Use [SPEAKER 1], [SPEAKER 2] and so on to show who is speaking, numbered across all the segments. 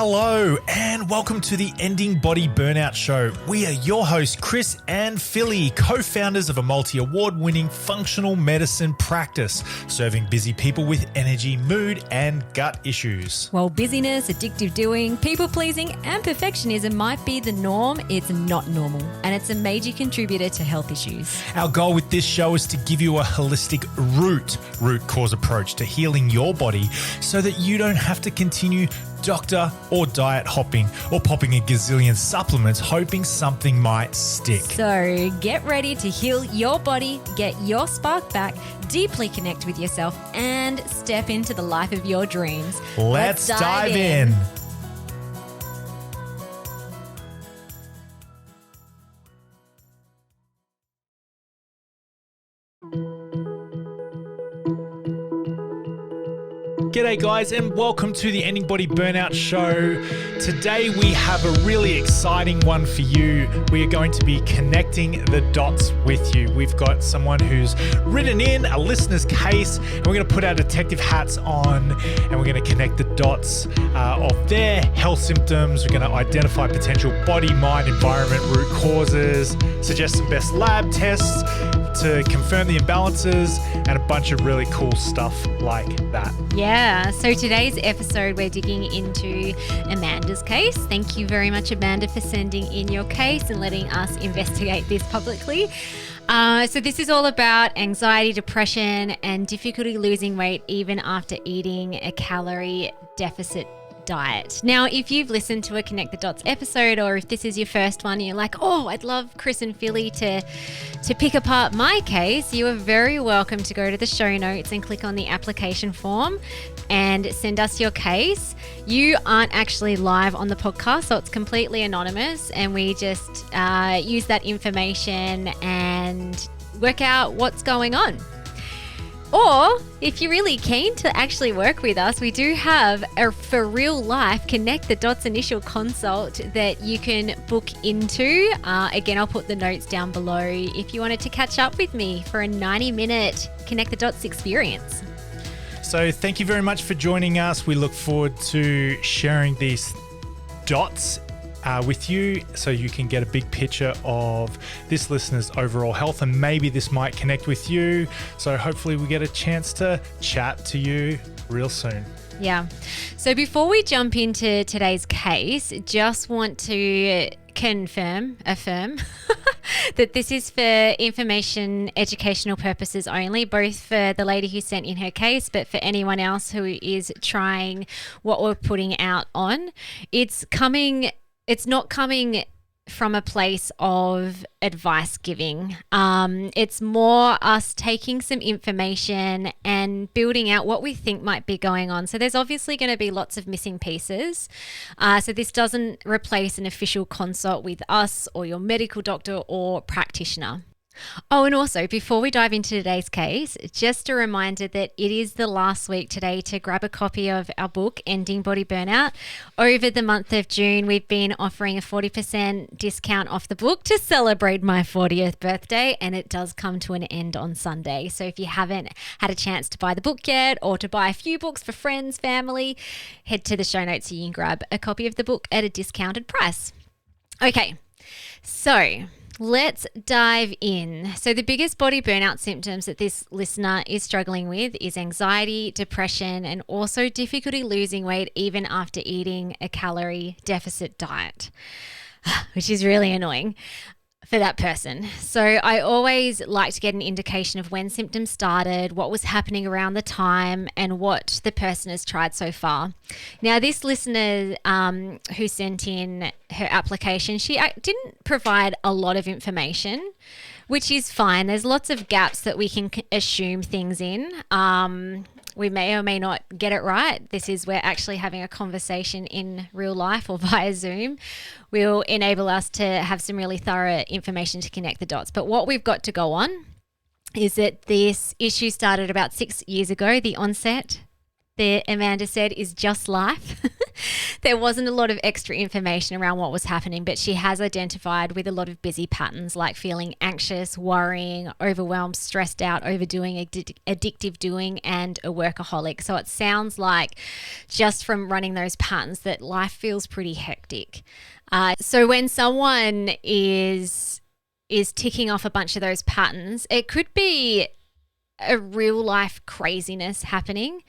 [SPEAKER 1] Hello and welcome to the Ending Body Burnout Show. We are your hosts, Chris and Philly, co-founders of a multi-award-winning functional medicine practice, serving busy people with energy, mood, and gut issues.
[SPEAKER 2] While busyness, addictive doing, people-pleasing, and perfectionism might be the norm, it's not normal, and it's a major contributor to health issues.
[SPEAKER 1] Our goal with this show is to give you a holistic root cause approach to healing your body so that you don't have to continue doctor or diet hopping or popping a gazillion supplements hoping something might stick.
[SPEAKER 2] So get ready to heal your body, get your spark back, deeply connect with yourself, and step into the life of your dreams.
[SPEAKER 1] Let's dive in. G'day guys and welcome to the Ending Body Burnout Show. Today we have a really exciting one for you. We are going to be connecting the dots with you. We've got someone who's written in a listener's case and we're going to put our detective hats on and we're going to connect the dots of their health symptoms. We're going to identify potential body, mind, environment, root causes, suggest some best lab tests to confirm the imbalances and a bunch of really cool stuff like that.
[SPEAKER 2] Yeah, so today's episode we're digging into Amanda's case. Thank you very much, Amanda, for sending in your case and letting us investigate this publicly. So this is all about anxiety, depression, and difficulty losing weight even after eating a calorie deficit diet. Now, if you've listened to a Connect the Dots episode, or if this is your first one, you're like, oh, I'd love Chris and Philly to pick apart my case, you are very welcome to go to the show notes and click on the application form and send us your case. You aren't actually live on the podcast, so it's completely anonymous, and we just use that information and work out what's going on. Or if you're really keen to actually work with us, we do have a for real life Connect the Dots initial consult that you can book into. Again, I'll put the notes down below if you wanted to catch up with me for a 90-minute Connect the Dots experience.
[SPEAKER 1] So thank you very much for joining us. We look forward to sharing these dots with you so you can get a big picture of this listener's overall health, and maybe this might connect with you. So hopefully we get a chance to chat to you real soon.
[SPEAKER 2] Yeah. So before we jump into today's case, just want to affirm that this is for information, educational purposes only, both for the lady who sent in her case, but for anyone else who is trying what we're putting out on. It's not coming from a place of advice giving. It's more us taking some information and building out what we think might be going on. So there's obviously going to be lots of missing pieces. So this doesn't replace an official consult with us or your medical doctor or practitioner. Oh, and also, before we dive into today's case, just a reminder that it is the last week today to grab a copy of our book, Ending Body Burnout. Over the month of June, we've been offering a 40% discount off the book to celebrate my 40th birthday, and it does come to an end on Sunday. So if you haven't had a chance to buy the book yet, or to buy a few books for friends, family, head to the show notes so you can grab a copy of the book at a discounted price. Okay, so let's dive in. So the biggest body burnout symptoms that this listener is struggling with is anxiety, depression, and also difficulty losing weight even after eating a calorie deficit diet, which is really annoying for that person. So I always like to get an indication of when symptoms started, what was happening around the time, and what the person has tried so far. Now, this listener who sent in her application, she didn't provide a lot of information, which is fine. There's lots of gaps that we can assume things in. We may or may not get it right. This is where actually having a conversation in real life or via Zoom will enable us to have some really thorough information to connect the dots. But what we've got to go on is that this issue started about 6 years ago. The onset, Amanda said, is just life. There wasn't a lot of extra information around what was happening, but she has identified with a lot of busy patterns like feeling anxious, worrying, overwhelmed, stressed out, overdoing, addictive doing, and a workaholic. So it sounds like just from running those patterns that life feels pretty hectic. So when someone is ticking off a bunch of those patterns, it could be a real life craziness happening.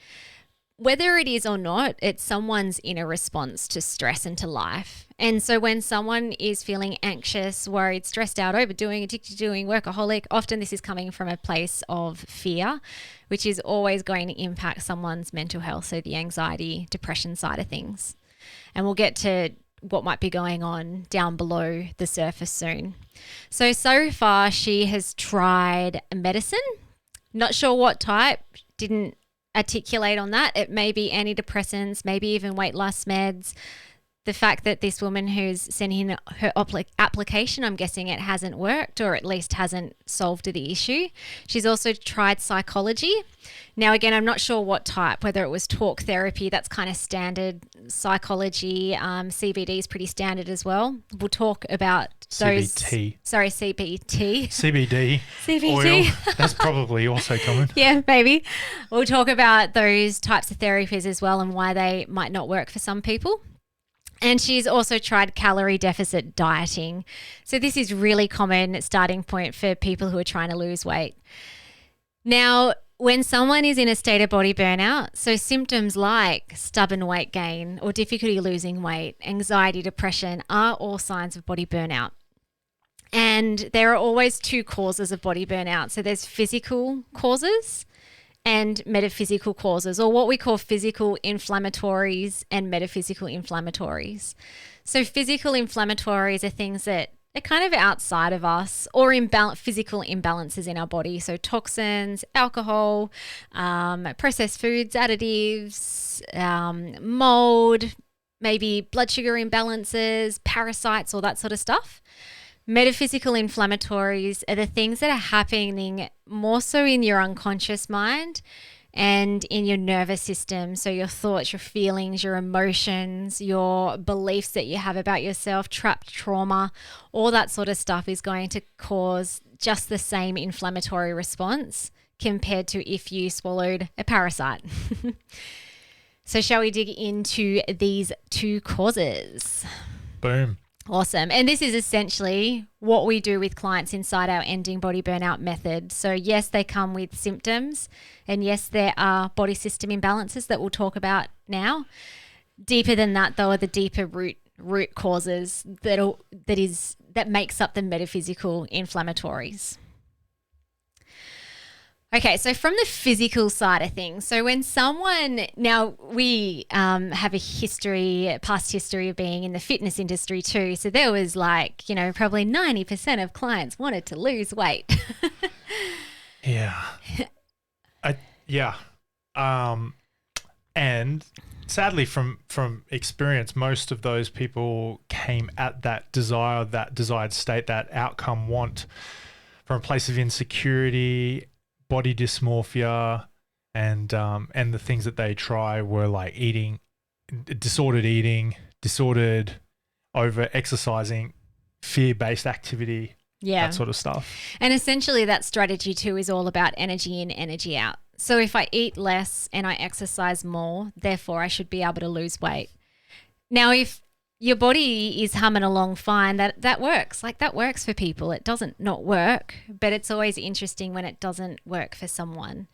[SPEAKER 2] Whether it is or not, it's someone's inner response to stress and to life. And so when someone is feeling anxious, worried, stressed out, overdoing, addicted to doing, workaholic, often this is coming from a place of fear, which is always going to impact someone's mental health. So the anxiety, depression side of things. And we'll get to what might be going on down below the surface soon. So far she has tried medicine. Not sure what type, didn't articulate on that. It may be antidepressants, maybe even weight loss meds. The fact that this woman who's sending in her application, I'm guessing it hasn't worked, or at least hasn't solved the issue. She's also tried psychology. Now, again, I'm not sure what type, whether it was talk therapy, that's kind of standard. Psychology, CBD is pretty standard as well. We'll talk about those. CBT. Sorry, CBT.
[SPEAKER 1] CBD.
[SPEAKER 2] CBD.
[SPEAKER 1] Oil. That's probably also common.
[SPEAKER 2] Yeah, maybe. We'll talk about those types of therapies as well and why they might not work for some people. And she's also tried calorie deficit dieting. So this is really common starting point for people who are trying to lose weight. Now, when someone is in a state of body burnout, so symptoms like stubborn weight gain or difficulty losing weight, anxiety, depression are all signs of body burnout. And there are always two causes of body burnout. So there's physical causes and metaphysical causes, or what we call physical inflammatories and metaphysical inflammatories. So physical inflammatories are things that are kind of outside of us, or physical imbalances in our body. So toxins, alcohol, processed foods, additives, mold, maybe blood sugar imbalances, parasites, all that sort of stuff. Metaphysical inflammatories are the things that are happening more so in your unconscious mind and in your nervous system. So your thoughts, your feelings, your emotions, your beliefs that you have about yourself, trapped trauma, all that sort of stuff is going to cause just the same inflammatory response compared to if you swallowed a parasite. So shall we dig into these two causes?
[SPEAKER 1] Boom.
[SPEAKER 2] Awesome. And this is essentially what we do with clients inside our Ending Body Burnout method. So yes, they come with symptoms, and yes, there are body system imbalances that we'll talk about now. Deeper than that, though, are the deeper root causes that makes up the metaphysical inflammatories. Okay, so from the physical side of things, so when someone, now we have a past history of being in the fitness industry too. So there was probably 90% of clients wanted to lose weight.
[SPEAKER 1] Yeah. And sadly from experience, most of those people came at that desired state, that outcome want from a place of insecurity, body dysmorphia, and the things that they try were like disordered over exercising, fear-based activity, that sort of stuff.
[SPEAKER 2] And essentially that strategy too is all about energy in, energy out. So if I eat less and I exercise more, therefore I should be able to lose weight. Now, if your body is humming along fine, that works. Like that works for people. It doesn't not work, but it's always interesting when it doesn't work for someone.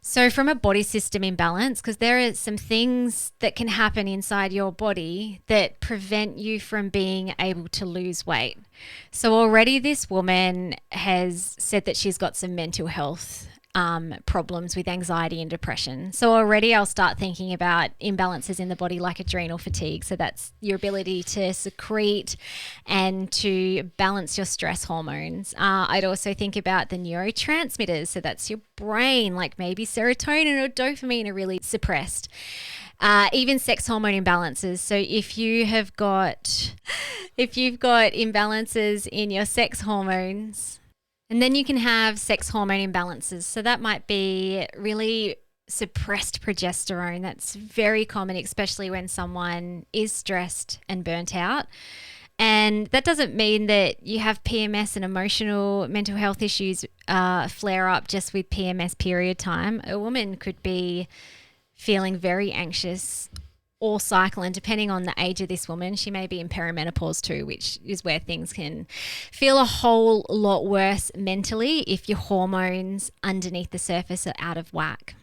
[SPEAKER 2] So from a body system imbalance, because there are some things that can happen inside your body that prevent you from being able to lose weight. So already this woman has said that she's got some mental health problems with anxiety and depression. So already I'll start thinking about imbalances in the body like adrenal fatigue. So that's your ability to secrete and to balance your stress hormones. I'd also think about the neurotransmitters. So that's your brain, like maybe serotonin or dopamine are really suppressed. Even sex hormone imbalances. So if you've got imbalances in your sex hormones, and then you can have sex hormone imbalances. So that might be really suppressed progesterone. That's very common, especially when someone is stressed and burnt out. And that doesn't mean that you have PMS and emotional mental health issues flare up just with PMS period time. A woman could be feeling very anxious all cycle, and depending on the age of this woman, she may be in perimenopause too, which is where things can feel a whole lot worse mentally if your hormones underneath the surface are out of whack.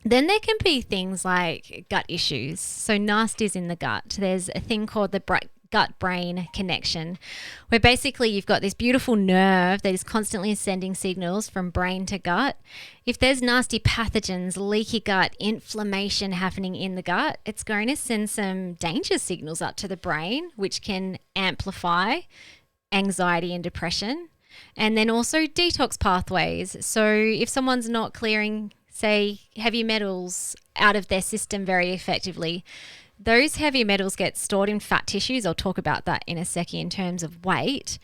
[SPEAKER 2] Then there can be things like gut issues. So nasties in the gut. There's a thing called the gut-brain connection, where basically you've got this beautiful nerve that is constantly sending signals from brain to gut. If there's nasty pathogens, leaky gut, inflammation happening in the gut, it's going to send some danger signals up to the brain, which can amplify anxiety and depression. And then also detox pathways. So if someone's not clearing, say, heavy metals out of their system very effectively, those heavy metals get stored in fat tissues. I'll talk about that in a second in terms of weight.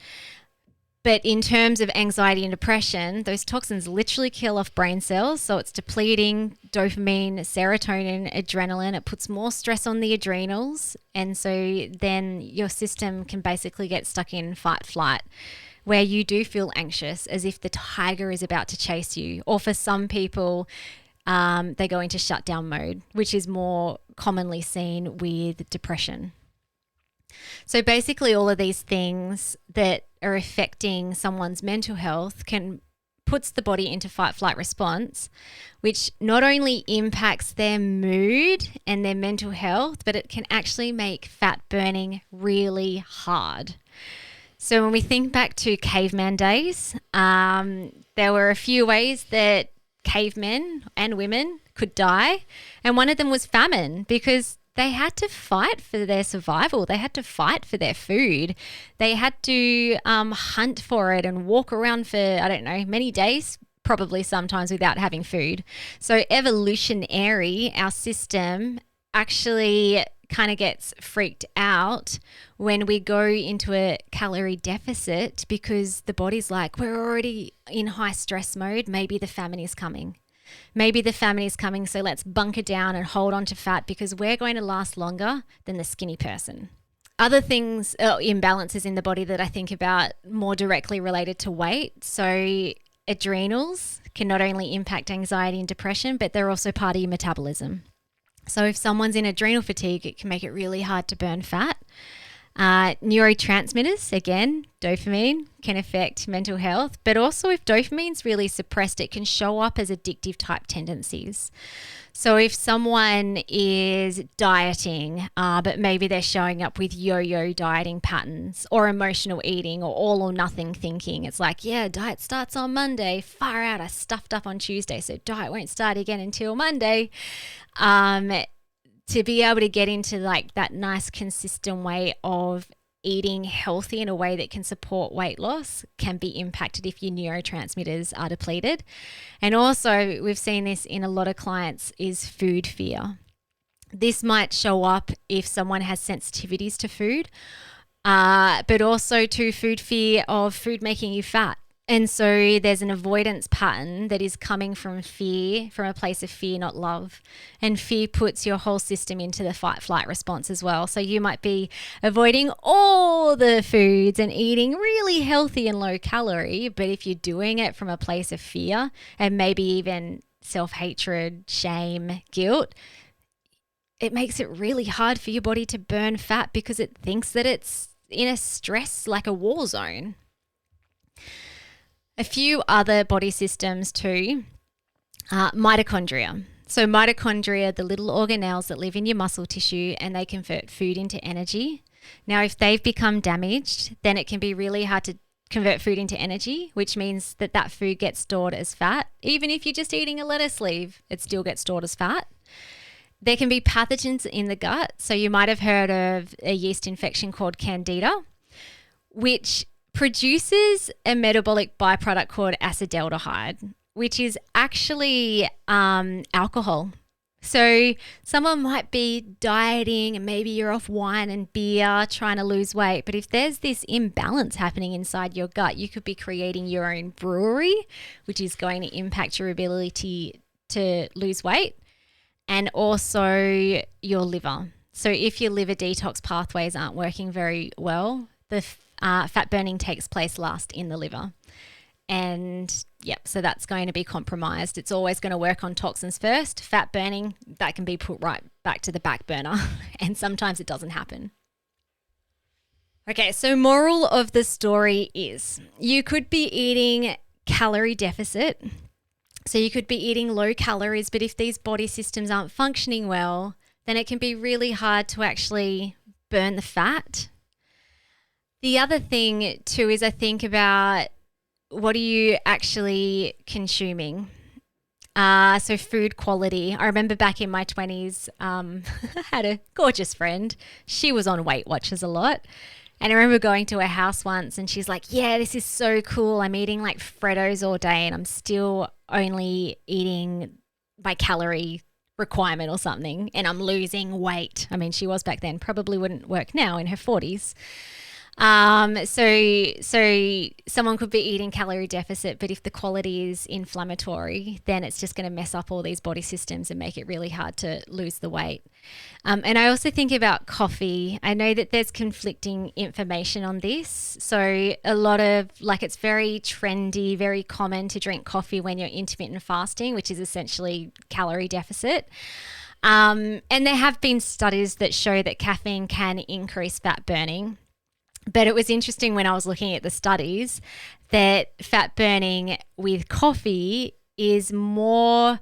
[SPEAKER 2] But in terms of anxiety and depression, those toxins literally kill off brain cells. So it's depleting dopamine, serotonin, adrenaline. It puts more stress on the adrenals. And so then your system can basically get stuck in fight flight, where you do feel anxious as if the tiger is about to chase you. Or for some people, they go into shutdown mode, which is more commonly seen with depression. So basically all of these things that are affecting someone's mental health puts the body into fight-flight response, which not only impacts their mood and their mental health, but it can actually make fat burning really hard. So when we think back to caveman days, there were a few ways that cavemen and women could die, and one of them was famine, because they had to fight for their survival. They had to fight for their food. They had to hunt for it and walk around for, many days, probably sometimes without having food. So evolutionary, our system actually kind of gets freaked out when we go into a calorie deficit, because the body's like, we're already in high stress mode. Maybe the famine is coming. So let's bunker down and hold on to fat, because we're going to last longer than the skinny person. Other things, imbalances in the body that I think about more directly related to weight. So adrenals can not only impact anxiety and depression, but they're also part of your metabolism. So if someone's in adrenal fatigue, it can make it really hard to burn fat. Neurotransmitters, again, dopamine can affect mental health, but also if dopamine's really suppressed, it can show up as addictive type tendencies. So if someone is dieting, but maybe they're showing up with yo-yo dieting patterns or emotional eating or all or nothing thinking, it's like, yeah, diet starts on Monday, far out, I stuffed up on Tuesday, so diet won't start again until Monday. To be able to get into like that nice consistent way of eating healthy in a way that can support weight loss can be impacted if your neurotransmitters are depleted. And also we've seen this in a lot of clients is food fear. This might show up if someone has sensitivities to food, but also to food fear of food making you fat. And so there's an avoidance pattern that is coming from fear, from a place of fear, not love. And fear puts your whole system into the fight-flight response as well. So you might be avoiding all the foods and eating really healthy and low calorie, but if you're doing it from a place of fear and maybe even self-hatred, shame, guilt, it makes it really hard for your body to burn fat because it thinks that it's in a stress, like a war zone. A few other body systems too, mitochondria. So mitochondria, the little organelles that live in your muscle tissue, and they convert food into energy. Now, if they've become damaged, then it can be really hard to convert food into energy, which means that that food gets stored as fat. Even if you're just eating a lettuce leaf, it still gets stored as fat. There can be pathogens in the gut. So you might have heard of a yeast infection called Candida, which produces a metabolic byproduct called acetaldehyde, which is actually alcohol. So someone might be dieting and maybe you're off wine and beer trying to lose weight, but if there's this imbalance happening inside your gut, you could be creating your own brewery, which is going to impact your ability to lose weight, and also your liver. So if your liver detox pathways aren't working very well, the fat burning takes place last in the liver. And yep, so that's going to be compromised. It's always going to work on toxins first. Fat burning, that can be put right back to the back burner. And sometimes it doesn't happen. Okay, so moral of the story is you could be eating calorie deficit. So you could be eating low calories, but if these body systems aren't functioning well, then it can be really hard to actually burn the fat. The other thing too is I think about what are you actually consuming? So food quality. I remember back in my 20s, I had a gorgeous friend. She was on Weight Watchers a lot. And I remember going to her house once and she's like, yeah, this is so cool. I'm eating like Freddos all day and I'm still only eating my calorie requirement or something and I'm losing weight. I mean, she was back then, probably wouldn't work now in her 40s. So someone could be eating calorie deficit, but if the quality is inflammatory, then it's just going to mess up all these body systems and make it really hard to lose the weight. And I also think about coffee. I know that there's conflicting information on this. So a lot of it's very trendy, very common to drink coffee when you're intermittent fasting, which is essentially calorie deficit. And there have been studies that show that caffeine can increase fat burning. But it was interesting when I was looking at the studies that fat burning with coffee is more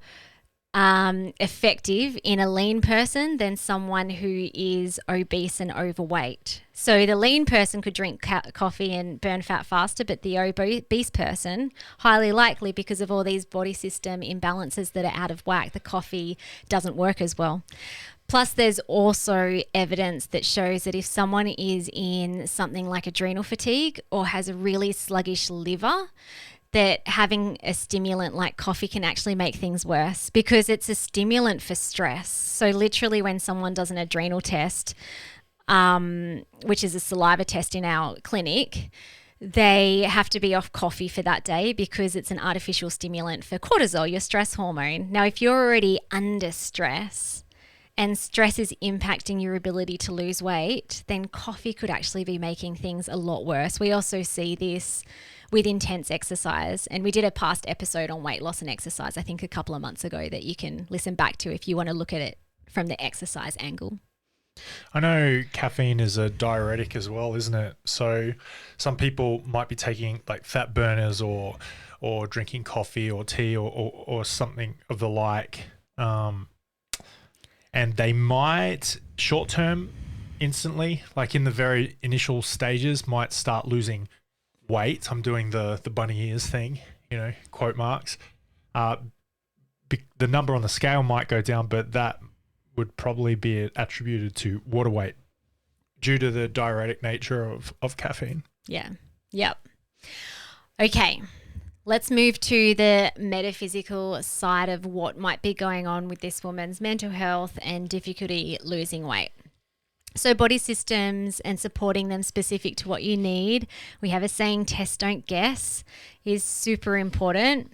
[SPEAKER 2] effective in a lean person than someone who is obese and overweight. So the lean person could drink coffee and burn fat faster, but the obese person, highly likely because of all these body system imbalances that are out of whack, the coffee doesn't work as well. Plus, there's also evidence that shows that if someone is in something like adrenal fatigue or has a really sluggish liver, that having a stimulant like coffee can actually make things worse because it's a stimulant for stress. So literally when someone does an adrenal test, which is a saliva test in our clinic, they have to be off coffee for that day because it's an artificial stimulant for cortisol, your stress hormone. Now, if you're already under stress, and stress is impacting your ability to lose weight, then coffee could actually be making things a lot worse. We also see this with intense exercise. And we did a past episode on weight loss and exercise, I think a couple of months ago, that you can listen back to if you want to look at it from the exercise angle.
[SPEAKER 1] I know caffeine is a diuretic as well, isn't it? So some people might be taking like fat burners or drinking coffee or tea or something of the like. And they might short-term instantly, like in the very initial stages, might start losing weight. I'm doing the bunny ears thing, quote marks. The number on the scale might go down, but that would probably be attributed to water weight due to the diuretic nature of caffeine.
[SPEAKER 2] Yeah. Yep. Okay. Let's move to the metaphysical side of what might be going on with this woman's mental health and difficulty losing weight. So body systems and supporting them specific to what you need. We have a saying, test, don't guess, is super important,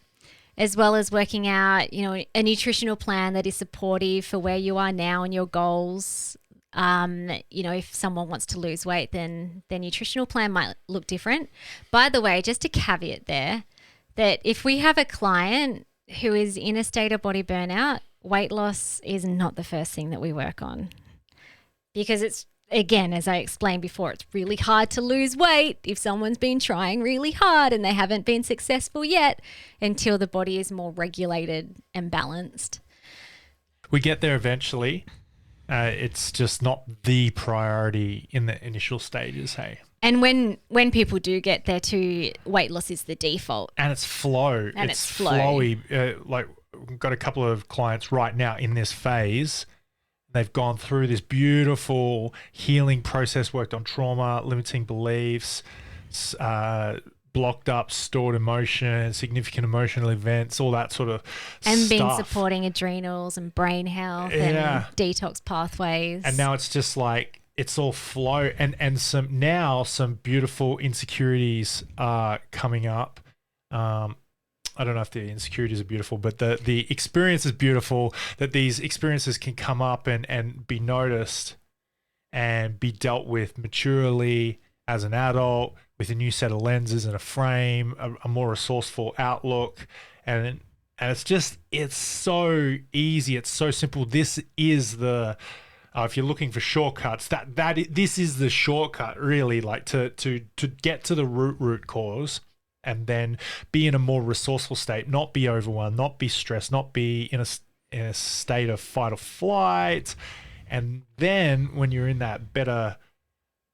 [SPEAKER 2] as well as working out, a nutritional plan that is supportive for where you are now and your goals. If someone wants to lose weight, then their nutritional plan might look different. By the way, just a caveat there, that if we have a client who is in a state of body burnout, weight loss is not the first thing that we work on. Because it's, again, as I explained before, it's really hard to lose weight if someone's been trying really hard and they haven't been successful yet until the body is more regulated and balanced.
[SPEAKER 1] We get there eventually. It's just not the priority in the initial stages, hey?
[SPEAKER 2] And when people do get there too, weight loss is the default.
[SPEAKER 1] And it's flow.
[SPEAKER 2] And it's
[SPEAKER 1] flowy. We've got a couple of clients right now in this phase. They've gone through this beautiful healing process, worked on trauma, limiting beliefs, blocked up, stored emotion, significant emotional events, all that sort of
[SPEAKER 2] and
[SPEAKER 1] stuff.
[SPEAKER 2] been supporting adrenals and brain health and detox pathways.
[SPEAKER 1] And now it's just like, it's all flow and some beautiful insecurities are coming up. I don't know if the insecurities are beautiful, but the experience is beautiful, that these experiences can come up and be noticed and be dealt with maturely as an adult with a new set of lenses and a frame, a more resourceful outlook. And it's so easy. It's so simple. This is if you're looking for shortcuts, this is the shortcut, really, like to get to the root cause, and then be in a more resourceful state, not be overwhelmed, not be stressed, not be in a state of fight or flight. And then when you're in that better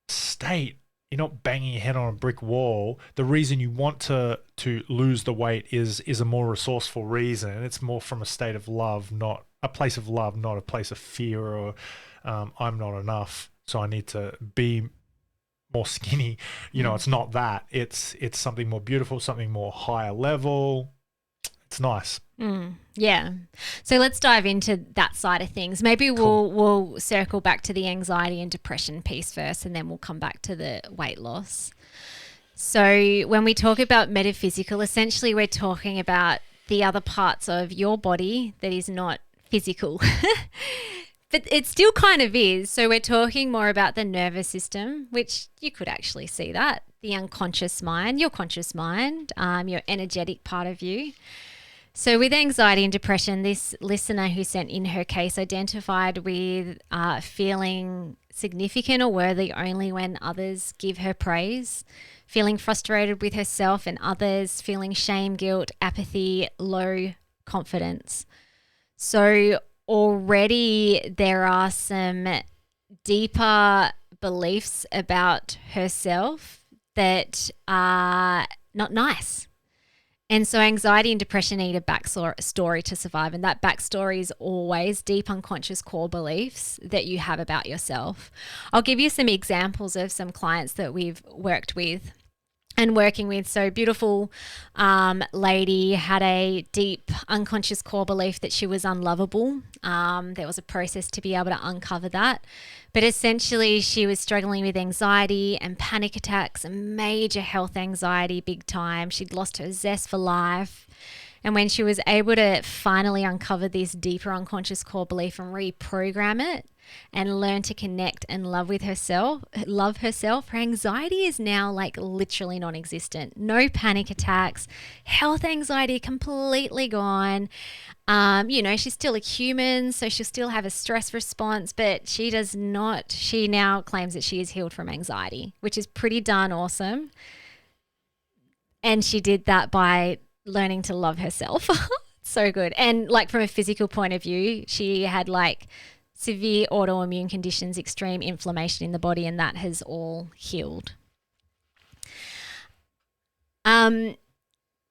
[SPEAKER 1] state, you're not banging your head on a brick wall. The reason you want to lose the weight is a more resourceful reason. It's more from a state of love, not a place of love, not a place of fear or I'm not enough, so I need to be more skinny. It's not that. It's something more beautiful, something more higher level. It's nice.
[SPEAKER 2] Yeah. So let's dive into that side of things. Maybe we'll circle back to the anxiety and depression piece first, and then we'll come back to the weight loss. So when we talk about metaphysical, essentially we're talking about the other parts of your body that is not physical. But it still kind of is. So we're talking more about the nervous system, which you could actually see that, the unconscious mind, your conscious mind, your energetic part of you. So with anxiety and depression, this listener who sent in her case identified with feeling significant or worthy only when others give her praise, feeling frustrated with herself and others, feeling shame, guilt, apathy, low confidence. So already there are some deeper beliefs about herself that are not nice. And so anxiety and depression need a backstory to survive. And that backstory is always deep unconscious core beliefs that you have about yourself. I'll give you some examples of some clients that we've worked with and working with. So beautiful lady had a deep unconscious core belief that she was unlovable. There was a process to be able to uncover that. But essentially she was struggling with anxiety and panic attacks and major health anxiety big time. She'd lost her zest for life. And when she was able to finally uncover this deeper unconscious core belief and reprogram it and learn to connect and love herself, her anxiety is now like literally non-existent. No panic attacks, health anxiety completely gone. She's still a human, so she'll still have a stress response, but she now claims that she is healed from anxiety, which is pretty darn awesome. And she did that by learning to love herself. So good. And like from a physical point of view, she had like severe autoimmune conditions, extreme inflammation in the body, and that has all healed.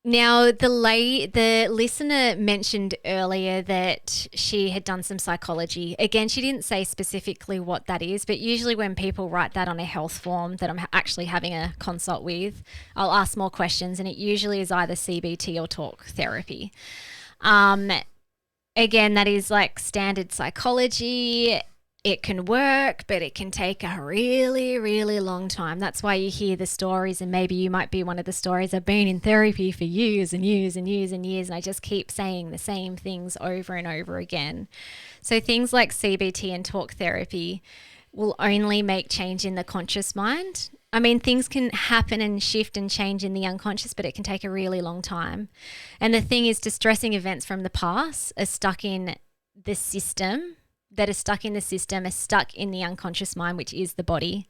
[SPEAKER 2] Now, the listener mentioned earlier that she had done some psychology. Again, she didn't say specifically what that is, but usually when people write that on a health form that I'm actually having a consult with, I'll ask more questions, and it usually is either CBT or talk therapy. Again, that is like standard psychology. It can work, but it can take a really, really long time. That's why you hear the stories, and maybe you might be one of the stories. I've been in therapy for years and years and years and years, and I just keep saying the same things over and over again. So things like CBT and talk therapy will only make change in the conscious mind. I mean, things can happen and shift and change in the unconscious, but it can take a really long time. And the thing is, distressing events from the past are stuck in the system, are stuck in the unconscious mind, which is the body.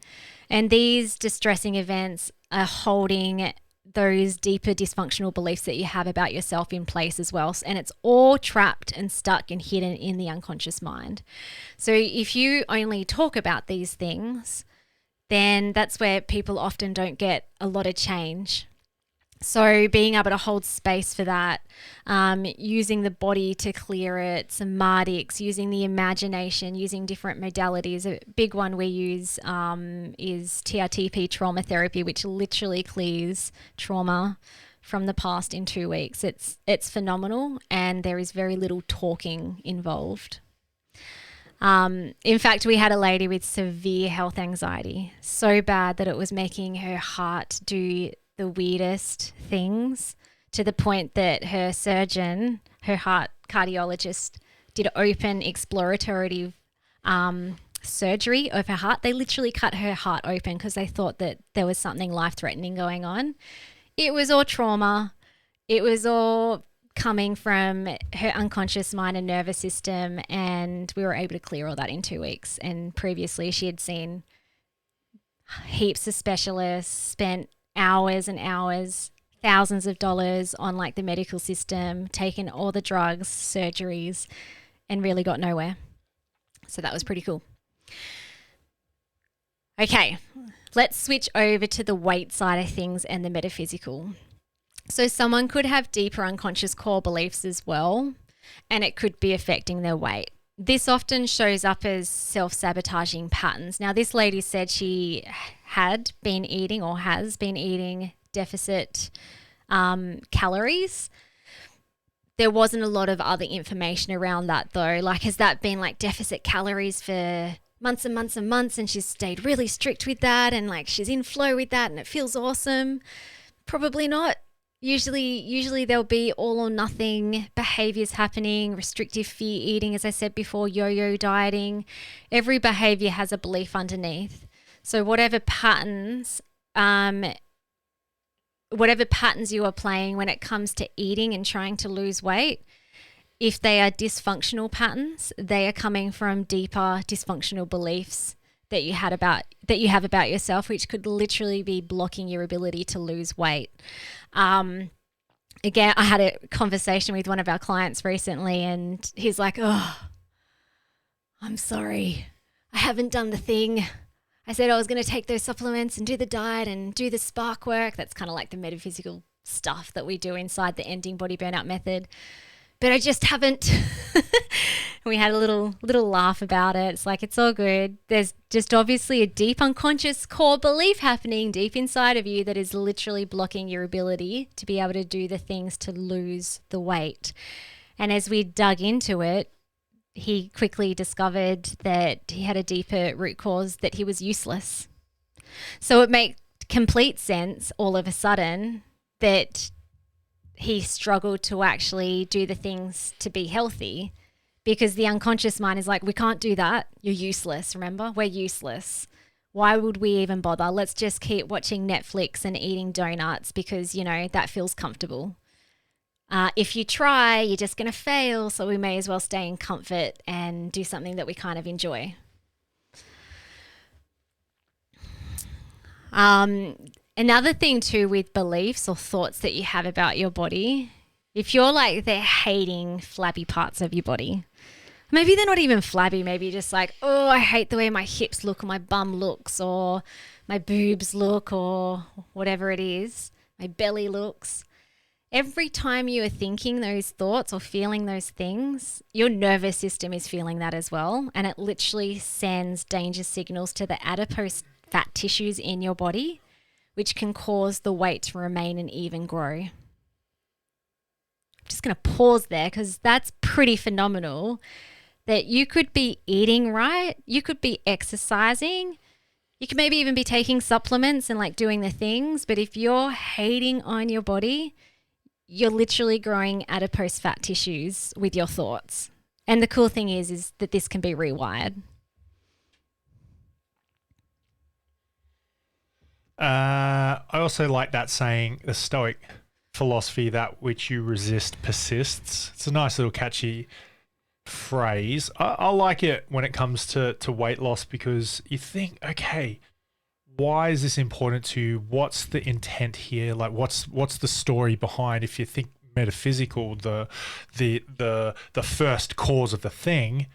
[SPEAKER 2] And these distressing events are holding those deeper dysfunctional beliefs that you have about yourself in place as well. And it's all trapped and stuck and hidden in the unconscious mind. So if you only talk about these things, then that's where people often don't get a lot of change. So being able to hold space for that, using the body to clear it, somatics, using the imagination, using different modalities. A big one we use is TRTP trauma therapy, which literally clears trauma from the past in 2 weeks. It's phenomenal, and there is very little talking involved. In fact, we had a lady with severe health anxiety, so bad that it was making her heart do the weirdest things to the point that her surgeon, her heart cardiologist, did open exploratory surgery of her heart. They literally cut her heart open because they thought that there was something life-threatening going on. It was all trauma. It was all coming from her unconscious mind and nervous system, and we were able to clear all that in 2 weeks. And previously she had seen heaps of specialists, spent hours and hours, thousands of dollars on like the medical system, taken all the drugs, surgeries, and really got nowhere. So that was pretty cool. Okay, let's switch over to the weight side of things and the metaphysical. So someone could have deeper unconscious core beliefs as well, and it could be affecting their weight. This often shows up as self-sabotaging patterns. Now, this lady said she had been eating or has been eating deficit calories. There wasn't a lot of other information around that though. Like, has that been like deficit calories for months and months and months, and she's stayed really strict with that, and like she's in flow with that and it feels awesome? Probably not. Usually there'll be all or nothing behaviors happening, restrictive fear eating, as I said before, yo-yo dieting. Every behavior has a belief underneath. So whatever patterns you are playing when it comes to eating and trying to lose weight, if they are dysfunctional patterns, they are coming from deeper dysfunctional beliefs that you have about yourself, which could literally be blocking your ability to lose weight. Again, I had a conversation with one of our clients recently, and he's like, "Oh, I'm sorry, I haven't done the thing. I said I was going to take those supplements and do the diet and do the spark work." That's kind of like the metaphysical stuff that we do inside the Ending Body Burnout method. But I just haven't. We had a little laugh about it. It's like, it's all good. There's just obviously a deep unconscious core belief happening deep inside of you that is literally blocking your ability to be able to do the things to lose the weight. And as we dug into it, he quickly discovered that he had a deeper root cause, that he was useless. So it made complete sense all of a sudden that he struggled to actually do the things to be healthy, because the unconscious mind is like, we can't do that. You're useless. Remember, we're useless. Why would we even bother? Let's just keep watching Netflix and eating donuts because, you know, that feels comfortable. If you try, you're just going to fail. So we may as well stay in comfort and do something that we kind of enjoy. Another thing too with beliefs or thoughts that you have about your body, if you're like they're hating flabby parts of your body, maybe they're not even flabby, maybe you're just like, oh, I hate the way my hips look or my bum looks or my boobs look or whatever it is, my belly looks. Every time you are thinking those thoughts or feeling those things, your nervous system is feeling that as well. And it literally sends danger signals to the adipose fat tissues in your body, which can cause the weight to remain and even grow. I'm just going to pause there because that's pretty phenomenal, that you could be eating right, you could be exercising, you could maybe even be taking supplements and like doing the things, but if you're hating on your body, you're literally growing adipose fat tissues with your thoughts. And the cool thing is that this can be rewired.
[SPEAKER 1] I also like that saying, the Stoic philosophy, that which you resist persists. It's a nice little catchy phrase. I like it when it comes to weight loss, because you think, okay, why is this important to you? What's the intent here? Like, what's the story behind? If you think metaphysical, the first cause of the thing,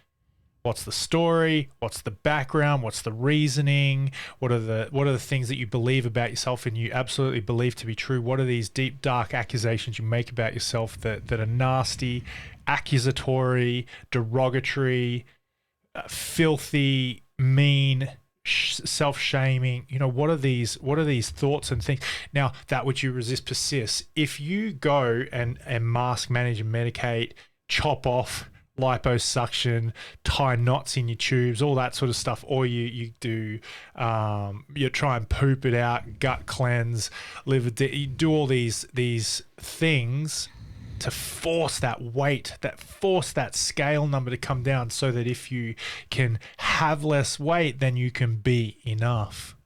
[SPEAKER 1] what's the story? What's the background? What's the reasoning? What are the things that you believe about yourself and you absolutely believe to be true? What are these deep, dark accusations you make about yourself that are nasty, accusatory, derogatory, filthy, mean, self-shaming? You know, what are these thoughts and things? Now, that which you resist persists. If you go and mask, manage and medicate, chop off liposuction, tie knots in your tubes, all that sort of stuff, or you do you try and poop it out, gut cleanse, you do all these things to force that weight, force that scale number to come down, so that if you can have less weight, then you can be enough.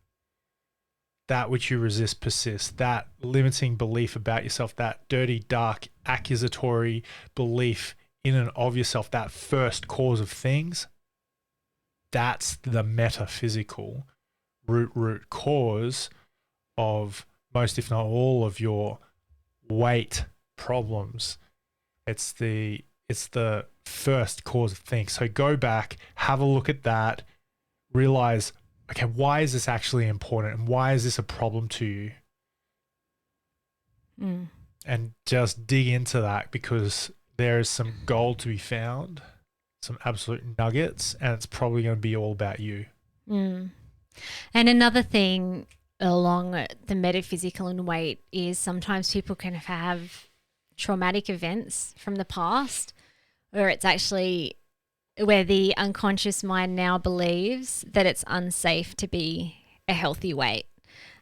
[SPEAKER 1] That which you resist persists. That limiting belief about yourself, that dirty, dark, accusatory belief in and of yourself, that first cause of things, that's the metaphysical root cause of most, if not all, of your weight problems. It's the first cause of things. So go back, have a look at that, realize, okay, why is this actually important, and why is this a problem to you? And just dig into that, because there is some gold to be found, some absolute nuggets, and it's probably going to be all about you.
[SPEAKER 2] And another thing along the metaphysical and weight is sometimes people can have traumatic events from the past, where it's actually where the unconscious mind now believes that it's unsafe to be a healthy weight,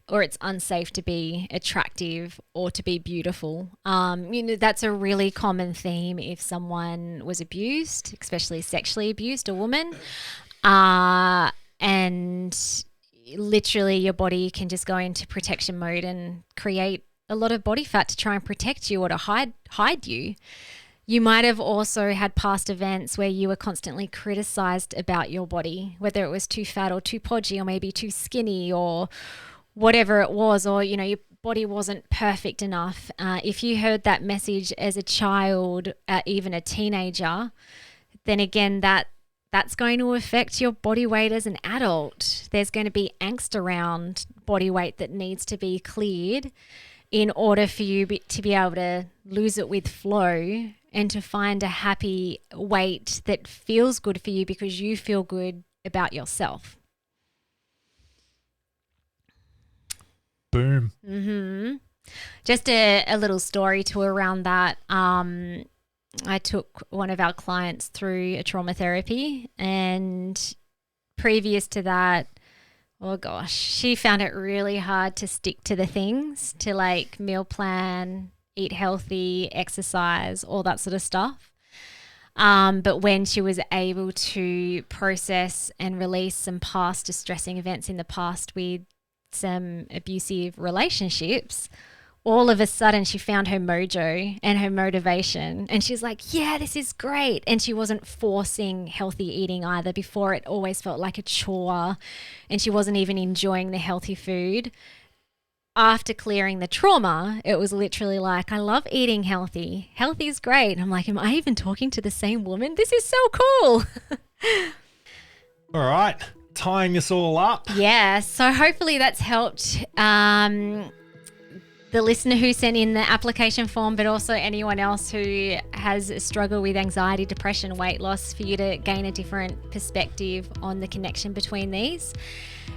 [SPEAKER 2] or it's unsafe to be attractive or to be beautiful. That's a really common theme if someone was abused, especially sexually abused, a woman. And literally your body can just go into protection mode and create a lot of body fat to try and protect you or to hide you. You might have also had past events where you were constantly criticized about your body, whether it was too fat or too podgy or maybe too skinny or whatever it was, or, your body wasn't perfect enough. If you heard that message as a child, even a teenager, then again, that's going to affect your body weight as an adult. There's going to be angst around body weight that needs to be cleared in order for you to be able to lose it with flow and to find a happy weight that feels good for you because you feel good about yourself.
[SPEAKER 1] Boom.
[SPEAKER 2] Just a little story to around that. I took one of our clients through a trauma therapy, and previous to that, oh gosh, she found it really hard to stick to the things, to like meal plan, eat healthy, exercise, all that sort of stuff. But when she was able to process and release some past distressing events in the past with some abusive relationships, all of a sudden she found her mojo and her motivation, and she's like, yeah, this is great. And she wasn't forcing healthy eating either. Before, it always felt like a chore and she wasn't even enjoying the healthy food. After clearing the trauma, it was literally like, I love eating healthy. Healthy is great. And I'm like, am I even talking to the same woman? This is so cool.
[SPEAKER 1] All right. Tying this all up.
[SPEAKER 2] Yeah. So hopefully that's helped the listener who sent in the application form, but also anyone else who has a struggle with anxiety, depression, weight loss, for you to gain a different perspective on the connection between these.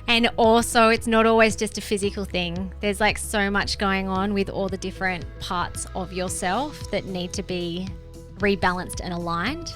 [SPEAKER 2] And also, it's not always just a physical thing. There's like so much going on with all the different parts of yourself that need to be rebalanced and aligned.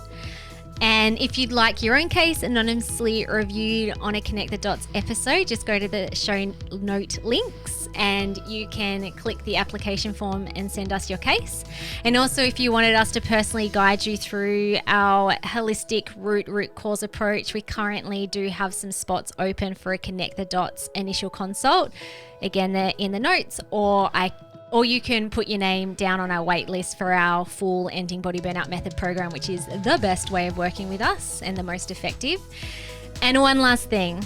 [SPEAKER 2] And if you'd like your own case anonymously reviewed on a Connect the Dots episode, just go to the show note links and you can click the application form and send us your case. And also, if you wanted us to personally guide you through our holistic root cause approach, we currently do have some spots open for a Connect the Dots initial consult. Again, they're in the notes, or you can put your name down on our wait list for our full Ending Body Burnout Method program, which is the best way of working with us and the most effective. And one last thing,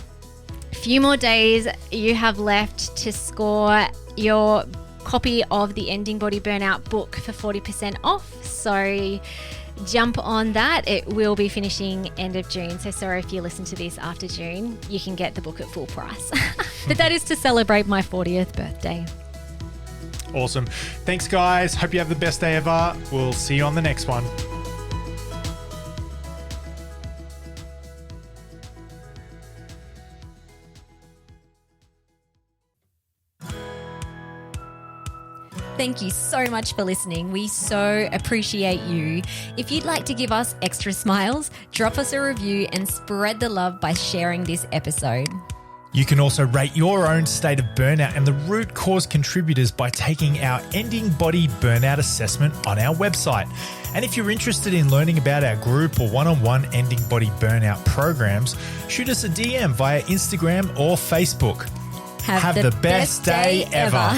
[SPEAKER 2] a few more days you have left to score your copy of the Ending Body Burnout book for 40% off. So jump on that. It will be finishing end of June. So sorry if you listen to this after June, you can get the book at full price. But that is to celebrate my 40th birthday.
[SPEAKER 1] Awesome. Thanks, guys. Hope you have the best day ever. We'll see you on the next one.
[SPEAKER 3] Thank you so much for listening. We so appreciate you. If you'd like to give us extra smiles, drop us a review and spread the love by sharing this episode.
[SPEAKER 1] You can also rate your own state of burnout and the root cause contributors by taking our Ending Body Burnout Assessment on our website. And if you're interested in learning about our group or one-on-one Ending Body Burnout programs, shoot us a DM via Instagram or Facebook.
[SPEAKER 3] Have the best day ever.